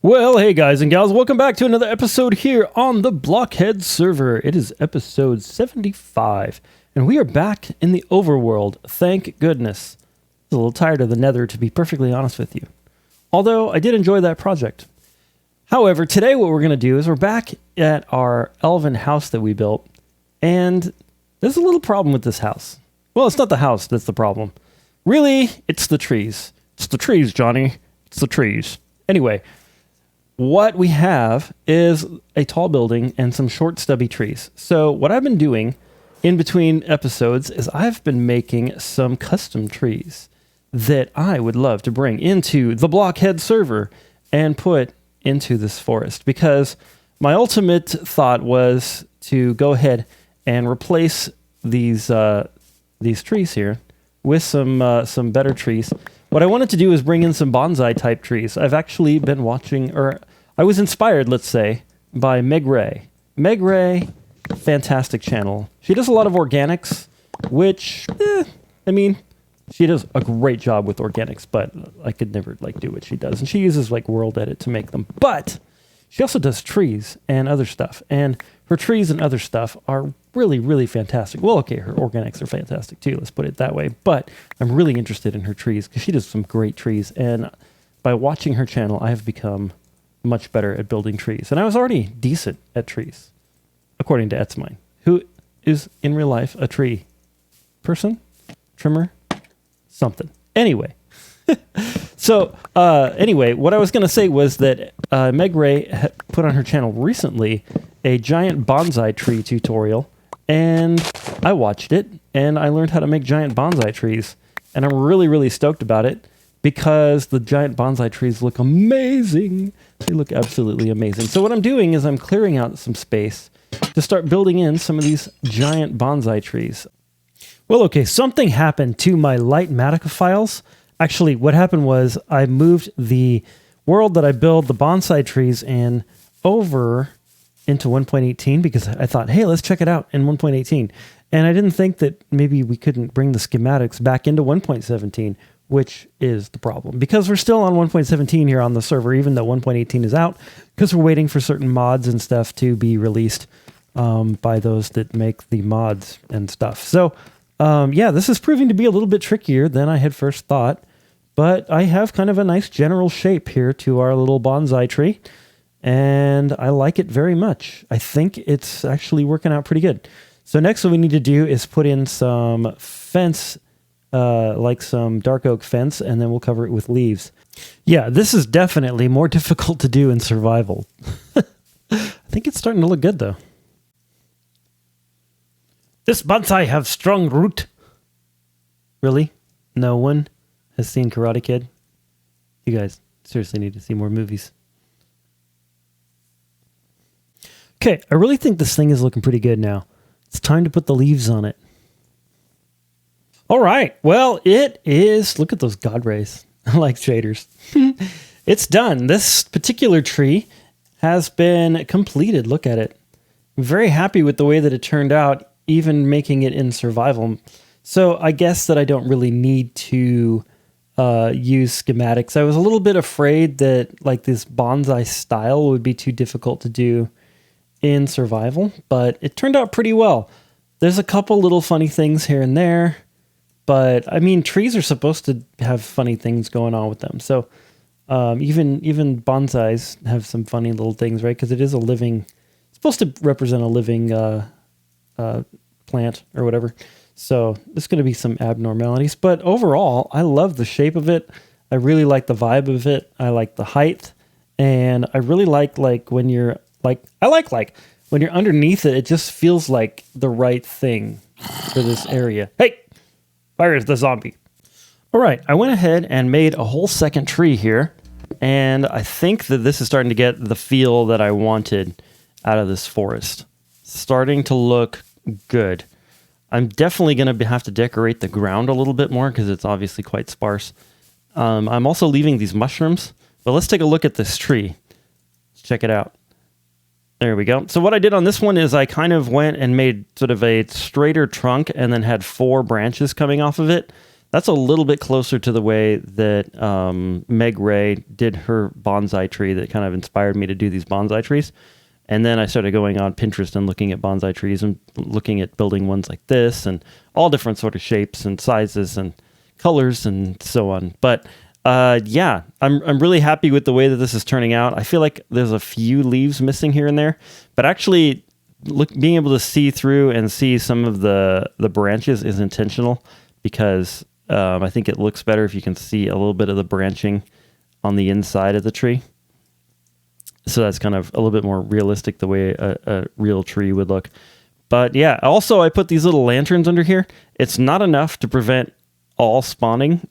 Well, hey guys and gals, welcome back to another episode here on the BlockHeadz server. It is episode 75, and we are back in the overworld, thank goodness. I was a little tired of the nether, to be perfectly honest with you. Although, I did enjoy that project. However, today what we're going to do is we're back at our elven house that we built, and there's a little problem with this house. Well, it's not the house that's the problem. Really, it's the trees. It's the trees, Johnny. It's the trees. Anyway, what we have is a tall building and some short stubby trees. So what I've been doing in between episodes is I've been making some custom trees that I would love to bring into the BlockHeadz server and put into this forest, because my ultimate thought was to go ahead and replace these trees here with some better trees. What I wanted to do is bring in some bonsai type trees. I've actually been watching, or I was inspired, let's say, by Meg Ray. Meg Ray, fantastic channel. She does a lot of organics, which, I mean, she does a great job with organics, but I could never do what she does. And she uses World Edit to make them. But she also does trees and other stuff. And her trees and other stuff are really, really fantastic. Well, okay, her organics are fantastic too, let's put it that way. But I'm really interested in her trees because she does some great trees. And by watching her channel, I have become much better at building trees. And I was already decent at trees, according to BlockHeadz, who is in real life a tree person, trimmer, something. Anyway. So, anyway, what I was going to say was that Meg Ray put on her channel recently a giant bonsai tree tutorial, and I watched it, and I learned how to make giant bonsai trees, and I'm really, really stoked about it, because the giant bonsai trees look amazing. They look absolutely amazing. So what I'm doing is I'm clearing out some space to start building in some of these giant bonsai trees. Well, okay, something happened to my Lightmatica files. Actually, what happened was I moved the world that I build the bonsai trees in over into 1.18 because I thought, hey, let's check it out in 1.18. And I didn't think that maybe we couldn't bring the schematics back into 1.17, which is the problem. Because we're still on 1.17 here on the server, even though 1.18 is out, because we're waiting for certain mods and stuff to be released by those that make the mods and stuff. So, yeah, this is proving to be a little bit trickier than I had first thought. But I have kind of a nice general shape here to our little bonsai tree, and I like it very much. I think it's actually working out pretty good. So next what we need to do is put in some fence, like some dark oak fence, and then we'll cover it with leaves. Yeah, this is definitely more difficult to do in survival. I think it's starting to look good, though. This bonsai have strong root. Really? No one has seen Karate Kid? You guys seriously need to see more movies. Okay, I really think this thing is looking pretty good now. It's time to put the leaves on it. All right, well, it is... Look at those god rays. I like shaders. It's done. This particular tree has been completed. Look at it. I'm very happy with the way that it turned out, even making it in survival. So I guess that I don't really need to use schematics. I was a little bit afraid that this bonsai style would be too difficult to do in survival, but it turned out pretty well. There's a couple little funny things here and there, but I mean, trees are supposed to have funny things going on with them. So even bonsais have some funny little things, right? Because it is a living, it's supposed to represent a living plant or whatever. So there's going to be some abnormalities, but overall, I love the shape of it. I really like the vibe of it. I like the height, and I really like when you're when you're underneath it, it just feels like the right thing for this area. Hey, where's the zombie? All right, I went ahead and made a whole second tree here, and I think that this is starting to get the feel that I wanted out of this forest. Starting to look good. I'm definitely going to have to decorate the ground a little bit more because it's obviously quite sparse. I'm also leaving these mushrooms, but let's take a look at this tree. Let's check it out. There we go. So what I did on this one is I kind of went and made sort of a straighter trunk and then had 4 branches coming off of it. That's a little bit closer to the way that Meg Ray did her bonsai tree that kind of inspired me to do these bonsai trees. And then I started going on Pinterest and looking at bonsai trees and looking at building ones like this and all different sort of shapes and sizes and colors and so on. But yeah, I'm really happy with the way that this is turning out. I feel like there's a few leaves missing here and there, but actually being able to see through and see some of the branches is intentional because I think it looks better if you can see a little bit of the branching on the inside of the tree. So that's kind of a little bit more realistic the way a real tree would look. But yeah, also I put these little lanterns under here. It's not enough to prevent all spawning,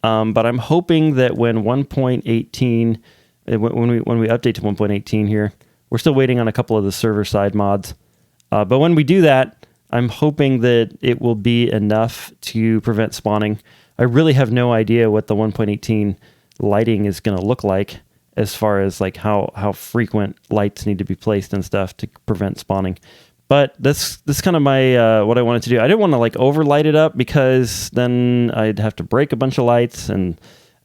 but I'm hoping that when 1.18, when we update to 1.18 here, we're still waiting on a couple of the server side mods. But when we do that, I'm hoping that it will be enough to prevent spawning. I really have no idea what the 1.18 lighting is going to look like, as far as like how frequent lights need to be placed and stuff to prevent spawning. But that's kind of my what I wanted to do. I didn't want to like overlight it up because then I'd have to break a bunch of lights and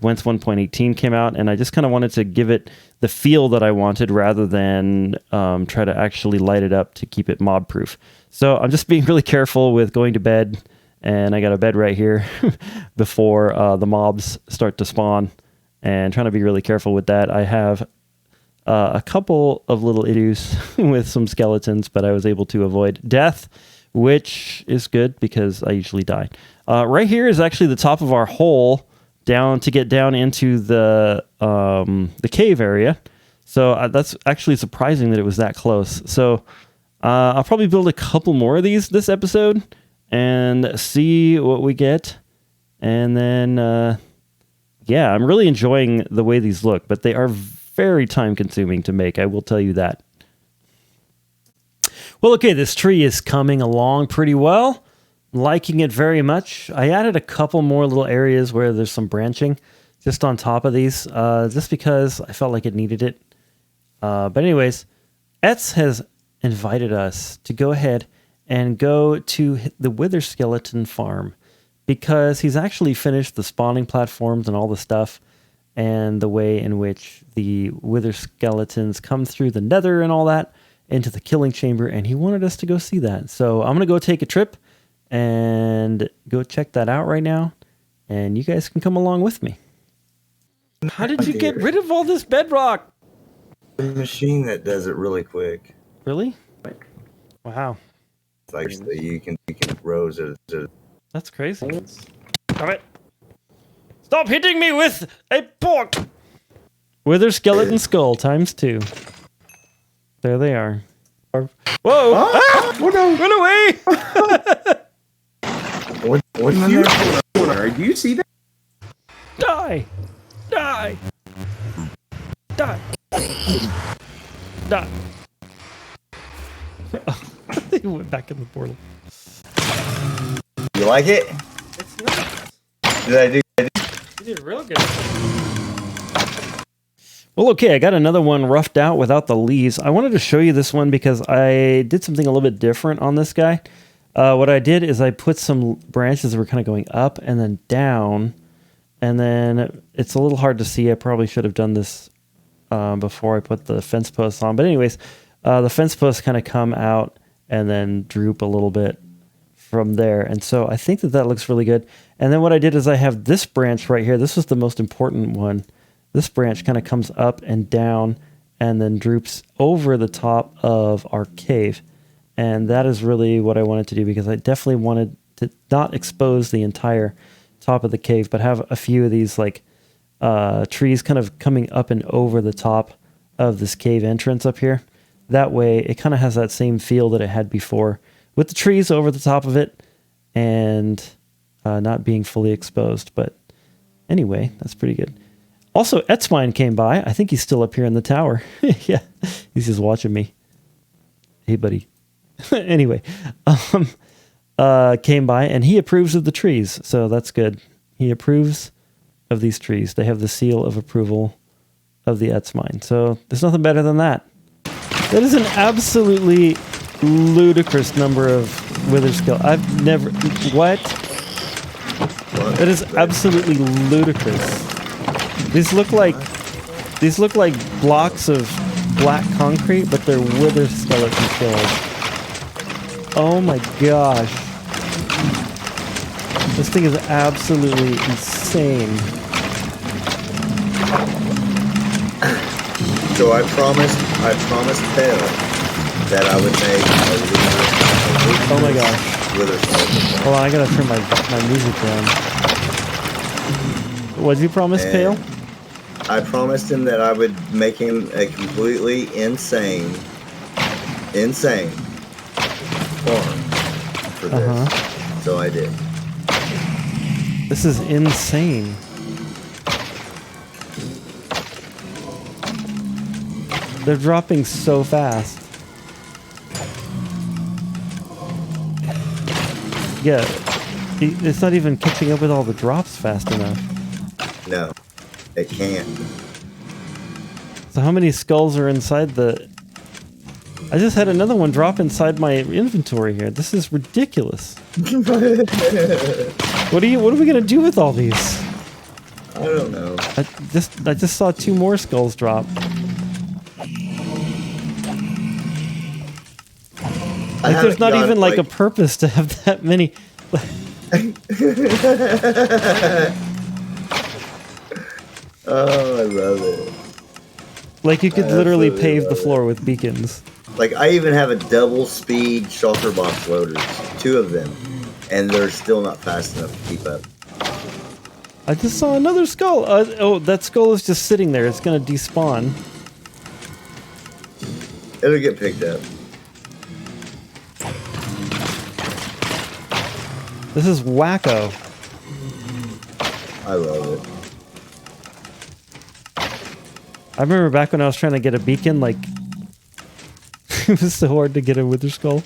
once 1.18 came out, and I just kind of wanted to give it the feel that I wanted rather than try to actually light it up to keep it mob proof. So I'm just being really careful with going to bed, and I got a bed right here before the mobs start to spawn. And trying to be really careful with that. I have a couple of little issues with some skeletons, but I was able to avoid death, which is good because I usually die. Right here is actually the top of our hole down to get down into the cave area. So that's actually surprising that it was that close. So I'll probably build a couple more of these this episode and see what we get. And then... yeah, I'm really enjoying the way these look, but they are very time-consuming to make, I will tell you that. Well, okay, this tree is coming along pretty well. Liking it very much. I added a couple more little areas where there's some branching just on top of these, just because I felt like it needed it. But anyways, Etz has invited us to go ahead and go to the Wither Skeleton farm, because he's actually finished the spawning platforms and all the stuff and the way in which the wither skeletons come through the nether and all that into the killing chamber, and he wanted us to go see that. So I'm going to go take a trip and go check that out right now, and you guys can come along with me. How did you get rid of all this bedrock? A machine that does it really quick. Really? Wow. It's like so you can rows of... That's crazy. Stop it. Stop hitting me with a pork! Wither skeleton skull ×2. There they are. Whoa! Ah! Oh no! Run away! What you see that? Die! Die! Die! Die! He went back in the portal. You like it? It's nice. Did I do? You did real good. Well, okay, I got another one roughed out without the leaves. I wanted to show you this one because I did something a little bit different on this guy. What I did is I put some branches that were kind of going up and then down, and then it's a little hard to see. I probably should have done this before I put the fence posts on. But anyways, the fence posts kind of come out and then droop a little bit from there. And so I think that looks really good. And then what I did is I have this branch right here. This was the most important one. This branch kind of comes up and down and then droops over the top of our cave. And that is really what I wanted to do, because I definitely wanted to not expose the entire top of the cave, but have a few of these like trees kind of coming up and over the top of this cave entrance up here. That way it kind of has that same feel that it had before, with the trees over the top of it and not being fully exposed. But anyway, that's pretty good. Also, Etzmine came by. I think he's still up here in the tower. Yeah, he's just watching me. Hey, buddy. Anyway, came by and he approves of the trees. So that's good. He approves of these trees. They have the seal of approval of the Etzmine. So there's nothing better than that. That is an absolutely ludicrous number of wither skill. I've never... What? That is absolutely ludicrous. These look like blocks of black concrete, but they're wither skeleton shells. Oh my gosh. This thing is absolutely insane. So I promised Tail that I would make a Oh my gosh. wither skeleton. Hold on, I gotta turn my music down. What did you promise, Pale? I promised him that I would make him a completely insane farm for this. So I did. This is insane. They're dropping so fast. Yeah, it's not even catching up with all the drops fast enough. No, it can't. So how many skulls are inside the... I just had another one drop inside my inventory here. This is ridiculous. What are we gonna do with all these? I don't know. I just saw 2 more skulls drop. Like there's not even like a purpose to have that many. Oh, I love it. Like you could literally pave the floor with beacons. Like I even have a double speed shulker box loaders, 2 of them, and they're still not fast enough to keep up. I just saw another skull. Oh, that skull is just sitting there. It's gonna despawn. It'll get picked up. This is wacko. I love it. I remember back when I was trying to get a beacon, like it was so hard to get a wither skull.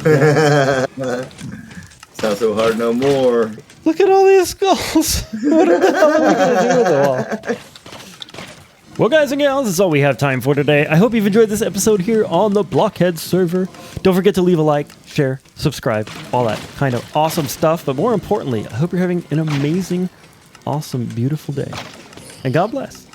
It's not so hard no more. Look at all these skulls. What the hell are we gonna do with them all? Well, guys and gals, that's all we have time for today. I hope you've enjoyed this episode here on the BlockHeadz server. Don't forget to leave a like, share, subscribe, all that kind of awesome stuff. But more importantly, I hope you're having an amazing, awesome, beautiful day. And God bless.